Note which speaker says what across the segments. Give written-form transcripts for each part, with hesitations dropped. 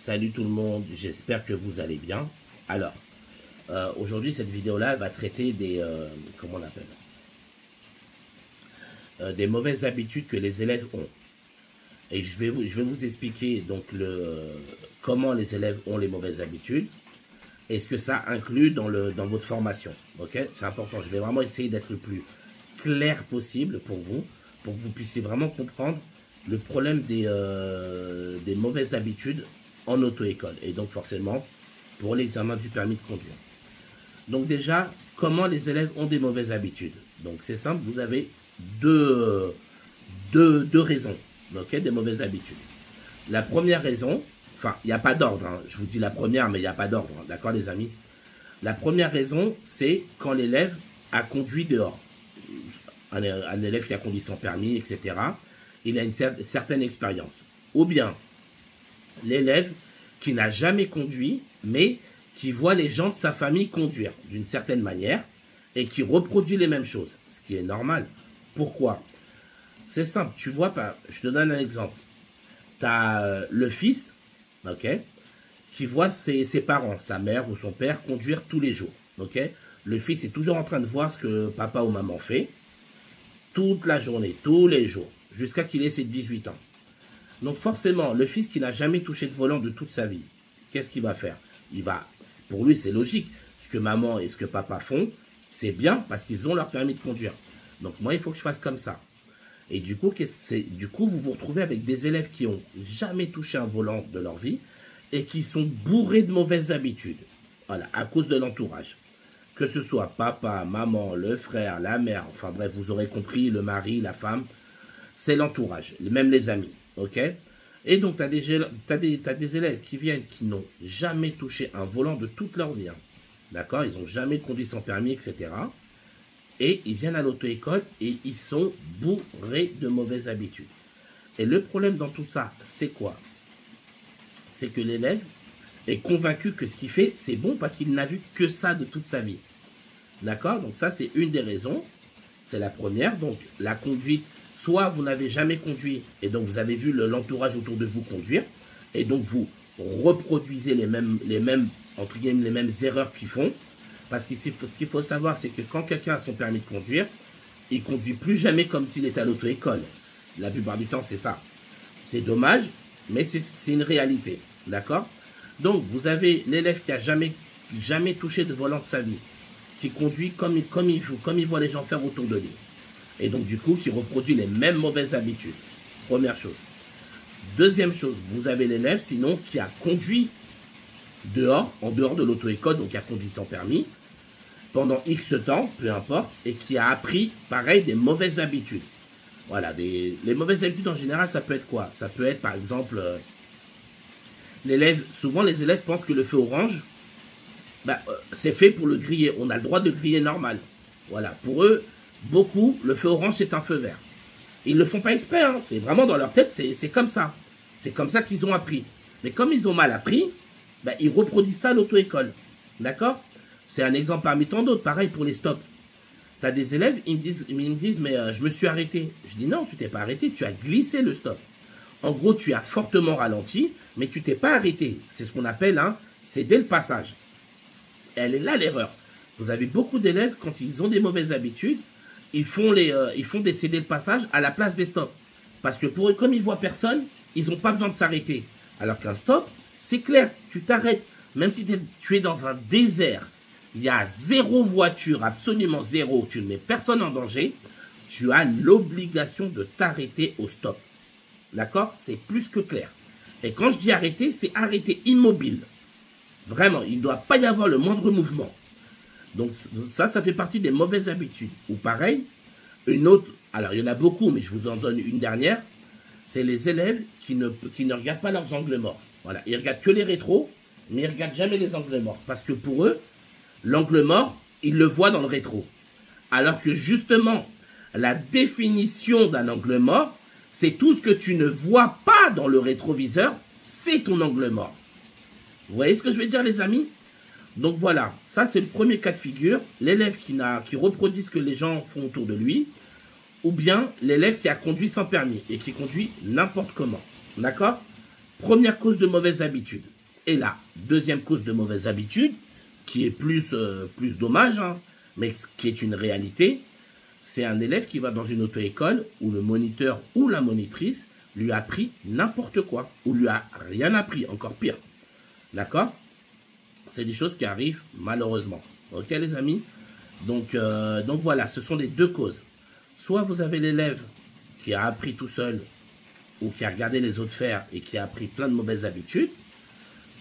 Speaker 1: Salut tout le monde, j'espère que vous allez bien. Alors, aujourd'hui cette vidéo-là va traiter des, comment on appelle, des mauvaises habitudes que les élèves ont. Et je vais vous expliquer donc comment les élèves ont les mauvaises habitudes et ce que ça inclut dans votre formation. Ok, c'est important. Je vais vraiment essayer d'être le plus clair possible pour que vous puissiez vraiment comprendre le problème des mauvaises habitudes en auto-école et donc forcément pour l'examen du permis de conduire. Donc déjà, comment les élèves ont des mauvaises habitudes? Donc c'est simple, vous avez deux raisons, okay, des mauvaises habitudes. La première raison, enfin il n'y a pas d'ordre, hein, je vous dis la première mais il n'y a pas d'ordre, hein, d'accord les amis? La première raison c'est quand l'élève a conduit dehors. Un élève qui a conduit sans permis, etc. Il a une certaine expérience. Ou bien l'élève qui n'a jamais conduit, mais qui voit les gens de sa famille conduire d'une certaine manière et qui reproduit les mêmes choses, ce qui est normal. Pourquoi? C'est simple, tu vois pas. Je te donne un exemple. Tu as le fils, ok, qui voit ses parents, sa mère ou son père conduire tous les jours, ok. Le fils est toujours en train de voir ce que papa ou maman fait toute la journée, tous les jours, jusqu'à qu'il ait ses 18 ans. Donc forcément, le fils qui n'a jamais touché de volant de toute sa vie, qu'est-ce qu'il va faire? Pour lui c'est logique, ce que maman et ce que papa font, c'est bien parce qu'ils ont leur permis de conduire. Donc moi il faut que je fasse comme ça. Et du coup, vous vous retrouvez avec des élèves qui n'ont jamais touché un volant de leur vie et qui sont bourrés de mauvaises habitudes. Voilà, à cause de l'entourage. Que ce soit papa, maman, le frère, la mère, enfin bref, vous aurez compris, le mari, la femme, c'est l'entourage, même les amis, ok? Et donc, tu as des élèves qui viennent, qui n'ont jamais touché un volant de toute leur vie, hein, d'accord? Ils n'ont jamais conduit sans permis, etc. Et ils viennent à l'auto-école et ils sont bourrés de mauvaises habitudes. Et le problème dans tout ça, c'est quoi? C'est que l'élève est convaincu que ce qu'il fait, c'est bon parce qu'il n'a vu que ça de toute sa vie. D'accord? Donc ça, c'est une des raisons. C'est la première. Donc la conduite, soit vous n'avez jamais conduit et donc vous avez vu l'entourage autour de vous conduire et donc vous reproduisez les mêmes entre guillemets, les mêmes erreurs qu'ils font. Parce que ce qu'il faut savoir, c'est que quand quelqu'un a son permis de conduire, il ne conduit plus jamais comme s'il était à l'auto-école. La plupart du temps, c'est ça. C'est dommage, mais c'est une réalité. D'accord? Donc, vous avez l'élève qui n'a jamais touché de volant de sa vie, qui conduit comme il voit les gens faire autour de lui. Et donc, du coup, qui reproduit les mêmes mauvaises habitudes. Première chose. Deuxième chose, vous avez l'élève, sinon, qui a conduit dehors, en dehors de l'auto-école, donc qui a conduit sans permis, pendant X temps, peu importe, et qui a appris, pareil, des mauvaises habitudes. Voilà, les mauvaises habitudes en général, ça peut être quoi? Ça peut être, par exemple, souvent les élèves pensent que le feu orange, c'est fait pour le griller. On a le droit de griller normal. Voilà, pour eux, beaucoup, le feu orange, c'est un feu vert. Ils ne le font pas exprès, hein. C'est vraiment dans leur tête, c'est comme ça. C'est comme ça qu'ils ont appris. Mais comme ils ont mal appris, ils reproduisent ça à l'auto-école. D'accord? C'est un exemple parmi tant d'autres. Pareil pour les stops. Tu as des élèves, ils me disent, mais je me suis arrêté. Je dis non, tu t'es pas arrêté, tu as glissé le stop. En gros, tu as fortement ralenti, mais tu t'es pas arrêté. C'est ce qu'on appelle céder le passage. Elle est là l'erreur. Vous avez beaucoup d'élèves, quand ils ont des mauvaises habitudes, ils font des céder le passage à la place des stops. Parce que pour eux, comme ils voient personne, ils n'ont pas besoin de s'arrêter. Alors qu'un stop, c'est clair, tu t'arrêtes. Même si tu es dans un désert, il y a zéro voiture, absolument zéro, tu ne mets personne en danger, tu as l'obligation de t'arrêter au stop. D'accord? C'est plus que clair. Et quand je dis arrêter, c'est arrêter immobile. Vraiment, il ne doit pas y avoir le moindre mouvement. Donc ça fait partie des mauvaises habitudes. Ou pareil, une autre, alors il y en a beaucoup, mais je vous en donne une dernière, c'est les élèves qui ne regardent pas leurs angles morts. Voilà, ils regardent que les rétros, mais ils ne regardent jamais les angles morts. Parce que pour eux, l'angle mort, ils le voient dans le rétro. Alors que justement, la définition d'un angle mort, c'est tout ce que tu ne vois pas dans le rétroviseur, c'est ton angle mort. Vous voyez ce que je veux dire, les amis? Donc voilà, ça c'est le premier cas de figure. L'élève qui reproduit ce que les gens font autour de lui, ou bien l'élève qui a conduit sans permis et qui conduit n'importe comment. D'accord? Première cause de mauvaise habitude. Et la deuxième cause de mauvaise habitude, qui est plus dommage, hein, mais qui est une réalité, c'est un élève qui va dans une auto-école où le moniteur ou la monitrice lui a appris n'importe quoi, ou lui a rien appris, encore pire. D'accord? C'est des choses qui arrivent malheureusement. Ok les amis? Donc voilà, ce sont les deux causes. Soit vous avez l'élève qui a appris tout seul, ou qui a regardé les autres faire et qui a appris plein de mauvaises habitudes,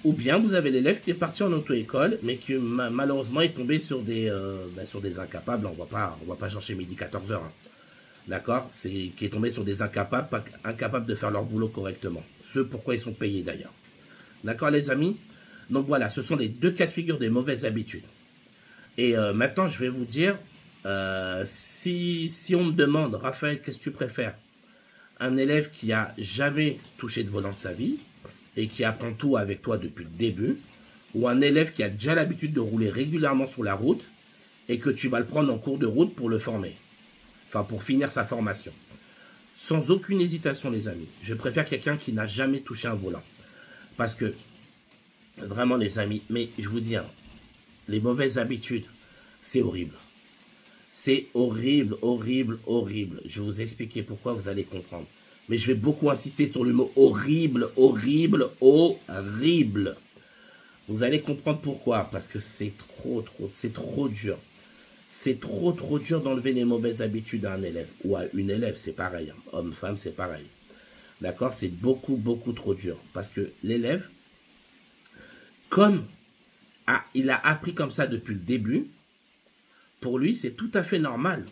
Speaker 1: ou bien vous avez l'élève qui est parti en auto-école, mais qui malheureusement est tombé sur des incapables. On va pas chercher midi 14h. Hein. D'accord? Qui est tombé sur des incapables de faire leur boulot correctement. Ce pourquoi ils sont payés d'ailleurs. D'accord les amis? Donc voilà, ce sont les deux cas de figure des mauvaises habitudes. Et maintenant, je vais vous dire, si on me demande, Raphaël, qu'est-ce que tu préfères? Un élève qui a jamais touché de volant de sa vie et qui apprend tout avec toi depuis le début, ou un élève qui a déjà l'habitude de rouler régulièrement sur la route et que tu vas le prendre en cours de route pour le former, enfin pour finir sa formation. Sans aucune hésitation les amis, je préfère quelqu'un qui n'a jamais touché un volant. Parce que, vraiment les amis, mais je vous dis, hein, les mauvaises habitudes, c'est horrible. C'est horrible, horrible, horrible. Je vais vous expliquer pourquoi, vous allez comprendre. Mais je vais beaucoup insister sur le mot horrible, horrible, horrible. Vous allez comprendre pourquoi. Parce que c'est trop dur. C'est trop dur d'enlever les mauvaises habitudes à un élève. Ou à une élève, c'est pareil. Hein. Homme, femme, c'est pareil. D'accord? C'est beaucoup trop dur. Parce que l'élève, comme il a appris comme ça depuis le début, pour lui, c'est tout à fait normal.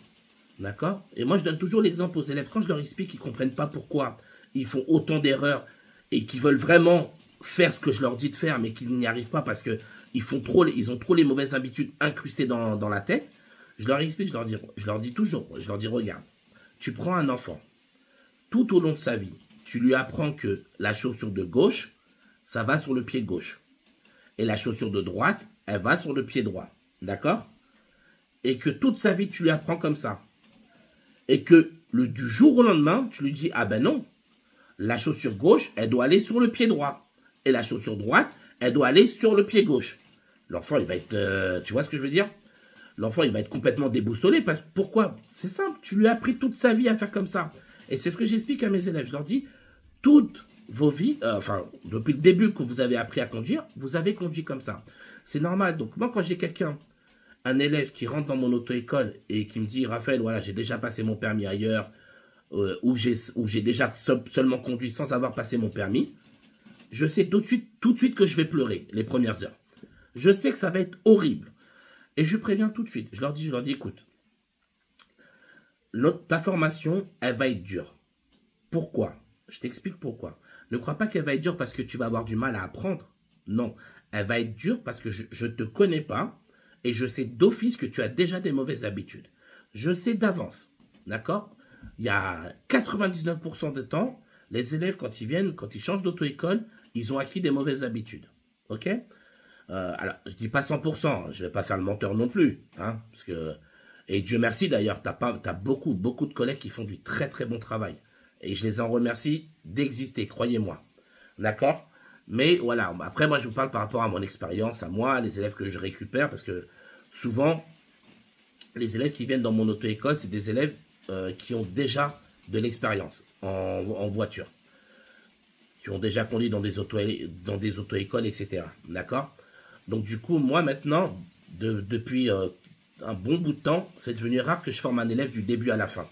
Speaker 1: D'accord? Et moi, je donne toujours l'exemple aux élèves. Quand je leur explique qu'ils ne comprennent pas pourquoi ils font autant d'erreurs et qu'ils veulent vraiment faire ce que je leur dis de faire, mais qu'ils n'y arrivent pas parce qu'ils ont trop les mauvaises habitudes incrustées dans la tête, je leur explique, je leur dis toujours, je leur dis, regarde, tu prends un enfant, tout au long de sa vie, tu lui apprends que la chaussure de gauche, ça va sur le pied gauche. Et la chaussure de droite, elle va sur le pied droit. D'accord? Et que toute sa vie, tu lui apprends comme ça. Et que du jour au lendemain, tu lui dis, ah ben non, la chaussure gauche, elle doit aller sur le pied droit. Et la chaussure droite, elle doit aller sur le pied gauche. L'enfant, il va être, tu vois ce que je veux dire? L'enfant, il va être complètement déboussolé. Pourquoi? C'est simple, tu lui as appris toute sa vie à faire comme ça. Et c'est ce que j'explique à mes élèves. Je leur dis, toutes vos vies, depuis le début que vous avez appris à conduire, vous avez conduit comme ça. C'est normal. Donc moi, quand j'ai un élève qui rentre dans mon auto-école et qui me dit, Raphaël, voilà, j'ai déjà passé mon permis ailleurs, où j'ai déjà seulement conduit sans avoir passé mon permis, je sais tout de suite que je vais pleurer les premières heures. Je sais que ça va être horrible. Et je préviens tout de suite. Je leur dis, écoute, ta formation, elle va être dure. Pourquoi? Je t'explique pourquoi. Ne crois pas qu'elle va être dure parce que tu vas avoir du mal à apprendre. Non, elle va être dure parce que je ne te connais pas et je sais d'office que tu as déjà des mauvaises habitudes. Je sais d'avance, d'accord? Il y a 99% de temps, les élèves, quand ils changent d'auto-école, ils ont acquis des mauvaises habitudes. Ok? Alors, je dis pas 100%, je vais pas faire le menteur non plus. Hein, parce que, et Dieu merci d'ailleurs, tu as beaucoup de collègues qui font du très bon travail. Et je les en remercie d'exister, croyez-moi. D'accord? Mais voilà, après moi je vous parle par rapport à mon expérience, à moi, les élèves que je récupère, parce que souvent, les élèves qui viennent dans mon auto-école, c'est des élèves qui ont déjà de l'expérience en voiture. Qui ont déjà conduit dans des auto-écoles, etc. D'accord? Donc du coup, moi maintenant, depuis un bon bout de temps, c'est devenu rare que je forme un élève du début à la fin.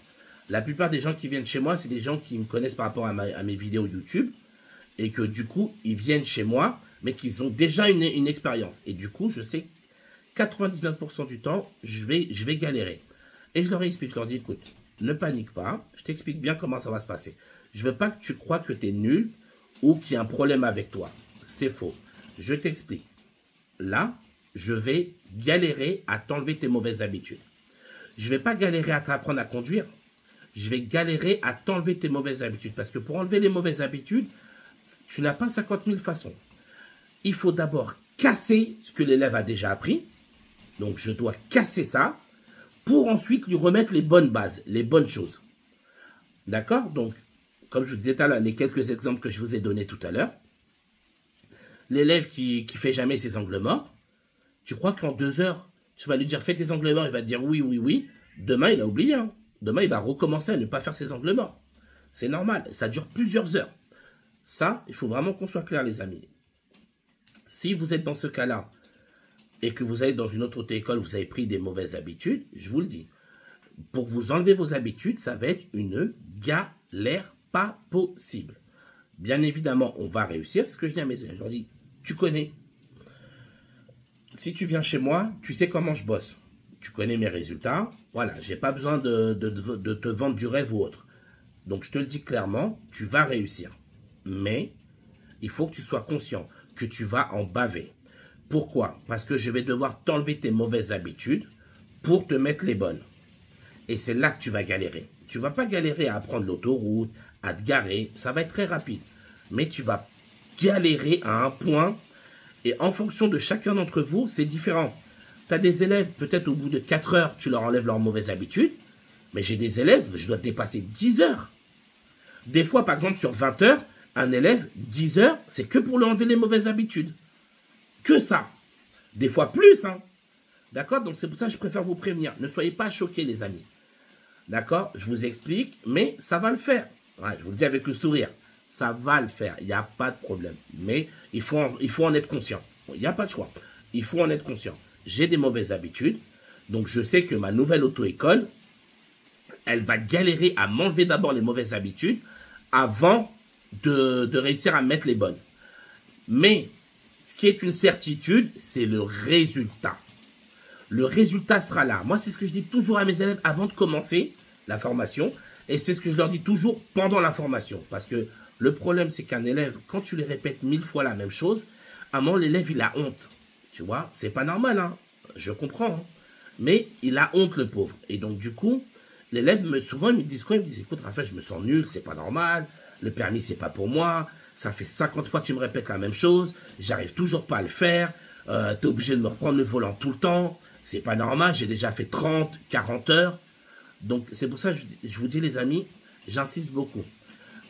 Speaker 1: La plupart des gens qui viennent chez moi, c'est des gens qui me connaissent par rapport à mes vidéos YouTube et que du coup, ils viennent chez moi, mais qu'ils ont déjà une expérience. Et du coup, je sais 99% du temps, je vais galérer. Et je leur explique, je leur dis, écoute, ne panique pas, je t'explique bien comment ça va se passer. Je veux pas que tu crois que tu es nul ou qu'il y a un problème avec toi. C'est faux. Je t'explique. Là, je vais galérer à t'enlever tes mauvaises habitudes. Je ne vais pas galérer à t'apprendre à conduire. Je vais galérer à t'enlever tes mauvaises habitudes. Parce que pour enlever les mauvaises habitudes, tu n'as pas 50 000 façons. Il faut d'abord casser ce que l'élève a déjà appris. Donc, je dois casser ça pour ensuite lui remettre les bonnes bases, les bonnes choses. D'accord? Donc, comme je vous disais tout à l'heure, les quelques exemples que je vous ai donnés tout à l'heure, L'élève qui fait jamais ses angles morts, tu crois qu'en 2 heures, tu vas lui dire fais tes angles morts, il va te dire oui, oui, oui. Demain, il a oublié. Hein. Demain, il va recommencer à ne pas faire ses angles morts. C'est normal, ça dure plusieurs heures. Ça, il faut vraiment qu'on soit clair, les amis. Si vous êtes dans ce cas-là et que vous allez dans une autre auto-école, vous avez pris des mauvaises habitudes, je vous le dis, pour vous enlever vos habitudes, ça va être une galère pas possible. Bien évidemment, on va réussir. C'est ce que je dis à mes élèves. Je leur dis, tu connais. Si tu viens chez moi, tu sais comment je bosse. Tu connais mes résultats. Voilà, j'ai pas besoin de te vendre du rêve ou autre. Donc, je te le dis clairement, tu vas réussir. Mais, il faut que tu sois conscient que tu vas en baver. Pourquoi? Parce que je vais devoir t'enlever tes mauvaises habitudes pour te mettre les bonnes. Et c'est là que tu vas galérer. Tu ne vas pas galérer à prendre l'autoroute, à te garer. Ça va être très rapide. Mais tu vas galérer à un point. Et en fonction de chacun d'entre vous, c'est différent. Tu as des élèves, peut-être au bout de 4 heures, tu leur enlèves leurs mauvaises habitudes. Mais j'ai des élèves, je dois dépasser 10 heures. Des fois, par exemple, sur 20 heures, un élève, 10 heures, c'est que pour lui enlever les mauvaises habitudes. Que ça. Des fois plus, hein. D'accord? Donc c'est pour ça que je préfère vous prévenir. Ne soyez pas choqués, les amis. D'accord? Je vous explique, mais ça va le faire. Ouais, je vous le dis avec le sourire. Ça va le faire. Il n'y a pas de problème. Mais il faut en être conscient. Il n'y a pas de choix. Il faut en être conscient. J'ai des mauvaises habitudes. Donc je sais que ma nouvelle auto-école, elle va galérer à m'enlever d'abord les mauvaises habitudes avant de réussir à mettre les bonnes. Mais ce qui est une certitude, c'est le résultat. Le résultat sera là. Moi, c'est ce que je dis toujours à mes élèves avant de commencer la formation. Et c'est ce que je leur dis toujours pendant la formation. Parce que le problème, c'est qu'un élève, quand tu lui répètes 1000 fois la même chose, à un moment, l'élève, il a honte. Tu vois, c'est pas normal, hein. Je comprends. Hein. Mais il a honte, le pauvre. Et donc, du coup, l'élève, souvent, ils me disent quoi? Ils me disent, écoute, Raphaël, je me sens nul, c'est pas normal. Le permis, c'est pas pour moi. Ça fait 50 fois que tu me répètes la même chose. J'arrive toujours pas à le faire. T'es obligé de me reprendre le volant tout le temps. C'est pas normal. J'ai déjà fait 30, 40 heures. Donc, c'est pour ça que je vous dis, les amis, j'insiste beaucoup.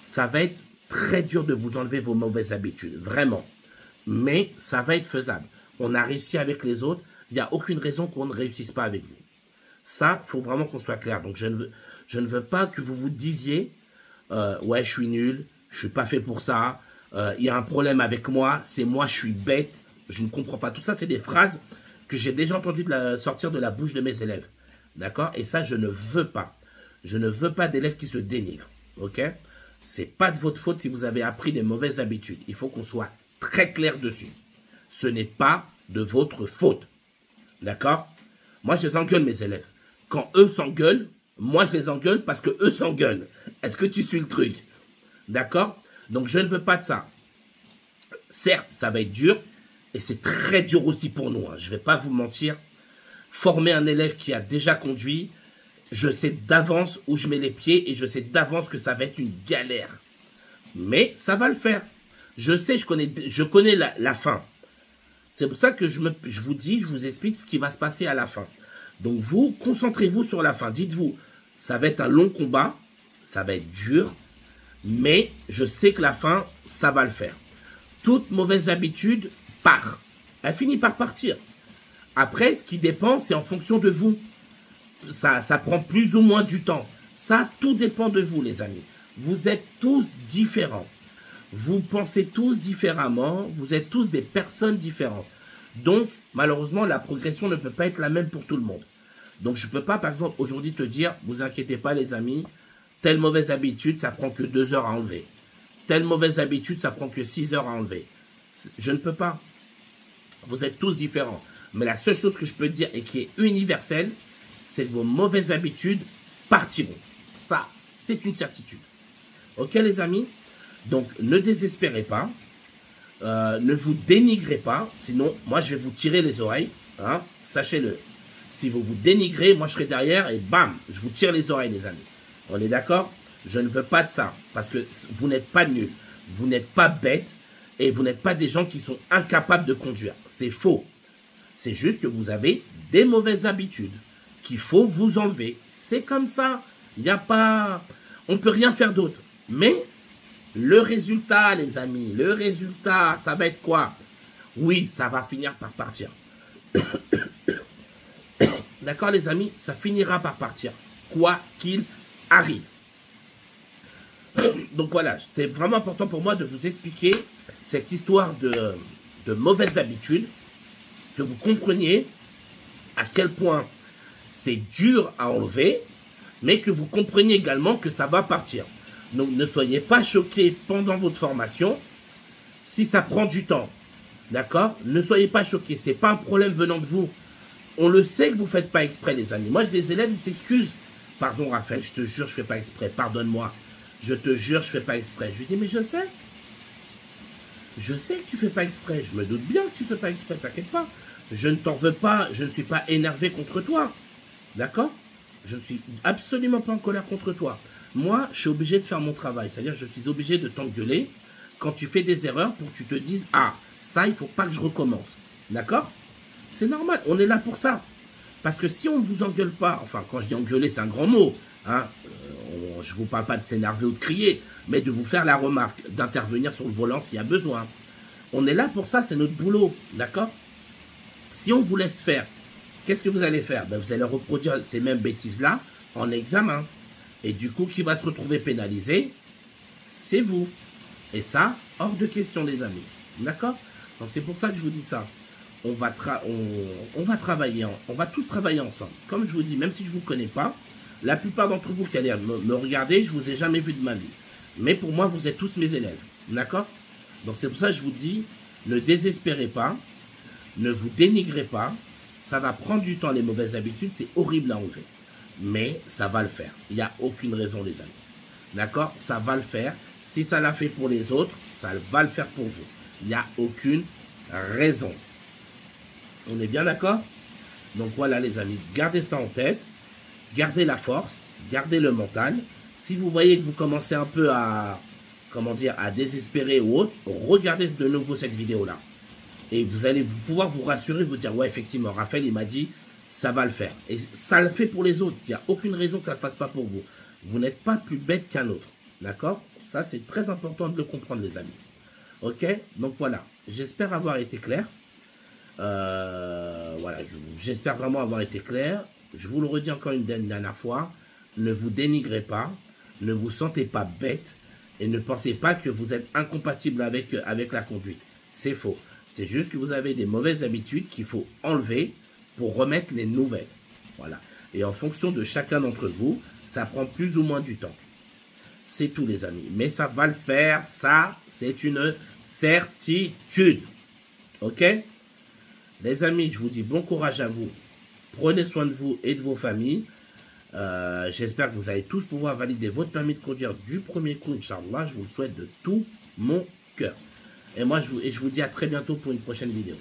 Speaker 1: Ça va être très dur de vous enlever vos mauvaises habitudes. Vraiment. Mais ça va être faisable. On a réussi avec les autres. Il n'y a aucune raison qu'on ne réussisse pas avec vous. Ça, il faut vraiment qu'on soit clair. Donc, je ne veux pas que vous vous disiez ouais, je suis nul, je suis pas fait pour ça, il y a un problème avec moi, c'est moi, je suis bête, je ne comprends pas. Tout ça, c'est des phrases que j'ai déjà entendues sortir de la bouche de mes élèves. D'accord? Et ça, je ne veux pas. Je ne veux pas d'élèves qui se dénigrent. Ok? C'est pas de votre faute si vous avez appris des mauvaises habitudes. Il faut qu'on soit très clair dessus. Ce n'est pas de votre faute. D'accord? Moi, je les engueule, mes élèves. Quand eux s'engueulent, moi, je les engueule parce que eux s'engueulent. Est-ce que tu suis le truc? D'accord? Donc, je ne veux pas de ça. Certes, ça va être dur. Et c'est très dur aussi pour nous. Hein. Je ne vais pas vous mentir. Former un élève qui a déjà conduit, je sais d'avance où je mets les pieds et je sais d'avance que ça va être une galère. Mais ça va le faire. Je sais, je connais la fin. C'est pour ça que je vous dis, je vous explique ce qui va se passer à la fin. Donc vous, concentrez-vous sur la fin. Dites-vous, ça va être un long combat, ça va être dur, mais je sais que la fin, ça va le faire. Toute mauvaise habitude part. Elle finit par partir. Après, ce qui dépend, c'est en fonction de vous. Ça prend plus ou moins du temps. Ça, tout dépend de vous, les amis. Vous êtes tous différents. Vous pensez tous différemment. Vous êtes tous des personnes différentes. Donc, malheureusement, la progression ne peut pas être la même pour tout le monde. Donc, je ne peux pas, par exemple, aujourd'hui te dire, vous inquiétez pas, les amis, telle mauvaise habitude, ça prend que 2 heures à enlever. Telle mauvaise habitude, ça prend que 6 heures à enlever. Je ne peux pas. Vous êtes tous différents. Mais la seule chose que je peux dire et qui est universelle, c'est que vos mauvaises habitudes partiront. Ça, c'est une certitude. Ok, les amis? Donc, ne désespérez pas. Ne vous dénigrez pas. Sinon, moi, je vais vous tirer les oreilles. Hein, sachez-le. Si vous vous dénigrez, moi, je serai derrière et bam, je vous tire les oreilles, les amis. On est d'accord? Je ne veux pas de ça. Parce que vous n'êtes pas nuls. Vous n'êtes pas bêtes. Et vous n'êtes pas des gens qui sont incapables de conduire. C'est faux. C'est juste que vous avez des mauvaises habitudes qu'il faut vous enlever. C'est comme ça. Il n'y a pas... On ne peut rien faire d'autre. Mais le résultat, les amis, le résultat, ça va être quoi? Oui, ça va finir par partir. D'accord les amis, ça finira par partir, quoi qu'il arrive. Donc voilà, c'était vraiment important pour moi de vous expliquer cette histoire de mauvaises habitudes, que vous compreniez à quel point c'est dur à enlever, mais que vous compreniez également que ça va partir. Donc ne soyez pas choqués pendant votre formation si ça prend du temps. D'accord? Ne soyez pas choqués, ce n'est pas un problème venant de vous. On le sait que vous ne faites pas exprès, les amis. Moi, j'ai des élèves, ils s'excusent. Pardon, Raphaël, je te jure, je ne fais pas exprès. Pardonne-moi. Je te jure, je ne fais pas exprès. Je lui dis, mais je sais. Je sais que tu ne fais pas exprès. Je me doute bien que tu ne fais pas exprès. T'inquiète pas. Je ne t'en veux pas. Je ne suis pas énervé contre toi. D'accord? Je ne suis absolument pas en colère contre toi. Moi, je suis obligé de faire mon travail. C'est-à-dire, je suis obligé de t'engueuler quand tu fais des erreurs pour que tu te dises, ah, ça, il ne faut pas que je recommence. D'accord? C'est normal, on est là pour ça. Parce que si on ne vous engueule pas, enfin quand je dis engueuler c'est un grand mot, hein, je ne vous parle pas de s'énerver ou de crier, mais de vous faire la remarque, d'intervenir sur le volant s'il y a besoin. On est là pour ça, c'est notre boulot, d'accord? Si on vous laisse faire, qu'est-ce que vous allez faire? Ben, vous allez reproduire ces mêmes bêtises-là en examen. Et du coup, qui va se retrouver pénalisé? C'est vous. Et ça, hors de question les amis, d'accord? Donc c'est pour ça que je vous dis ça. On va travailler, on va tous travailler ensemble. Comme je vous dis, même si je ne vous connais pas, la plupart d'entre vous qui allez me regarder, je ne vous ai jamais vu de ma vie. Mais pour moi, vous êtes tous mes élèves. D'accord? Donc c'est pour ça que je vous dis, ne désespérez pas, ne vous dénigrez pas. Ça va prendre du temps, les mauvaises habitudes, c'est horrible à enlever. Mais ça va le faire. Il n'y a aucune raison, les amis. D'accord? Ça va le faire. Si ça l'a fait pour les autres, ça va le faire pour vous. Il n'y a aucune raison. On est bien d'accord? Donc voilà les amis, gardez ça en tête, gardez la force, gardez le mental. Si vous voyez que vous commencez un peu à, comment dire, à désespérer ou autre, regardez de nouveau cette vidéo-là. Et vous allez pouvoir vous rassurer, vous dire, ouais effectivement, Raphaël il m'a dit, ça va le faire. Et ça le fait pour les autres, il n'y a aucune raison que ça ne le fasse pas pour vous. Vous n'êtes pas plus bête qu'un autre, d'accord? Ça c'est très important de le comprendre les amis. Ok? Donc voilà, j'espère avoir été clair. Voilà, j'espère vraiment avoir été clair. Je vous le redis encore une dernière fois, ne vous dénigrez pas, ne vous sentez pas bête et ne pensez pas que vous êtes incompatible avec la conduite. C'est faux. C'est juste que vous avez des mauvaises habitudes qu'il faut enlever pour remettre les nouvelles. Voilà. Et en fonction de chacun d'entre vous, ça prend plus ou moins du temps. C'est tout les amis. Mais ça va le faire, ça, c'est une certitude. Ok ? Les amis, je vous dis bon courage à vous. Prenez soin de vous et de vos familles. J'espère que vous allez tous pouvoir valider votre permis de conduire du premier coup, Inch'Allah. Je vous le souhaite de tout mon cœur. Et moi, je vous dis à très bientôt pour une prochaine vidéo.